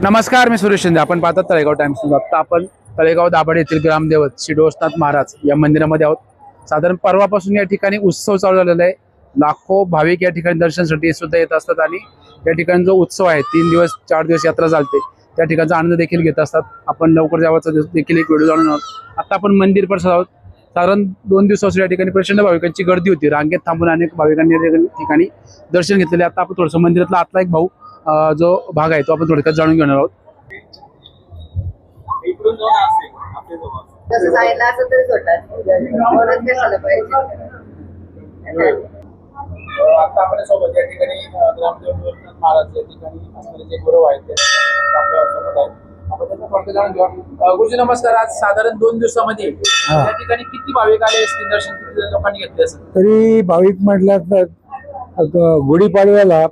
नमस्कार, मी सुरेश शिंदे. आपण पाहतात तळेगाव टाइम्स. आता आपण तळेगाव दाभाडे येथील ग्रामदेवत श्री डोसनाथ महाराज या मंदिरामध्ये आहोत. साधारण परवापासून या ठिकाणी उत्सव चालू झालेला आहे. लाखो भाविक या ठिकाणी दर्शनासाठी सुद्धा येत असतात आणि या ठिकाणी जो उत्सव आहे 3 दिवस 4 दिवस यात्रा चालते त्या ठिकाणचा आनंद देखील घेत असतात. आपण लवकर जावाचा देखील एक व्हिडिओ जाणून आहोत. आता आपण मंदिर परिसर आहोत. साधारण 2 दिवसापासून या ठिकाणी प्रचंड भाविकांची गर्दी होती. रांगेत थांबून अनेक भाविकांनी या ठिकाणी दर्शन घेतलेले. आता आपण थोडंसं मंदिरातला आतला एक भाऊ जो भाग आहे तो आपण थोडक्यात जाणून घेणार आहोत. तसं जायला असं तरी सोडणार कशाला पाहिजे. आता आपण सोबत या ठिकाणी ग्रामदेव महाराज या ठिकाणी असणारे जे गुरु आहेत ते आपल्या सोबत आहेत. आपण त्यांना थोडक्यात जाणून घेऊ. गुरुजी नमस्कार. आज साधारण 2 दिवसामध्ये या ठिकाणी किती भाविक आले असतील, दर्शन किती लोकांनी घेतले असेल? तरी भाविक म्हटलं तर गुढीपाडव्याला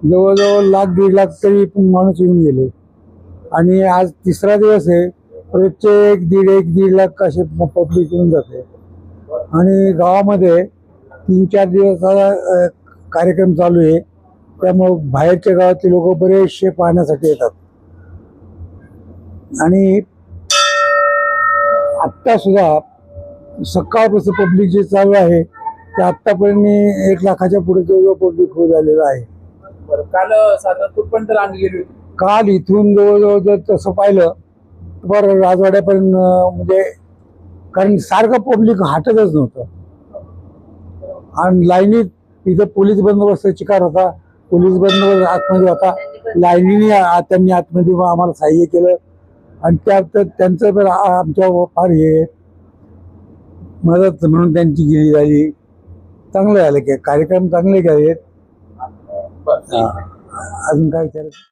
जवळजवळ 1,00,000-1,50,000 तरी माणूस येऊन गेले आणि आज 3रा दिवस आहे. रोजचे 1,00,000-1,50,000 असे पब्लिक येऊन जाते आणि गावामध्ये 3-4 दिवसाचा कार्यक्रम चालू आहे. त्यामुळं बाहेरच्या गावातले लोक बरेचसे पाहण्यासाठी येतात आणि आत्ता सुद्धा सकाळपासून पब्लिक जे चालू आहे ते आत्तापर्यंत 1,00,000च्या पुढे जवळ पब्लिक होत आलेलं आहे. काल साधारण कुठपर्यंत रांग गेली होती? काल इथून जवळजवळ जर तसं पाहिलं तर राजवाड्यापर्यंत, म्हणजे कारण सारखं पब्लिक हटतच नव्हतं आणि लाईनीत इथं पोलीस बंदोबस्त चिकार होता. पोलीस बंदोबस्त आतमध्ये होता. लाईनीने त्यांनी आतमध्ये आम्हाला सहाय्य केलं आणि त्यांचं पण आमच्या फार हे मदत म्हणून त्यांची गेली झाली. चांगलं झालं की कार्यक्रम चांगले केलेत. अजून काय विचारायचं?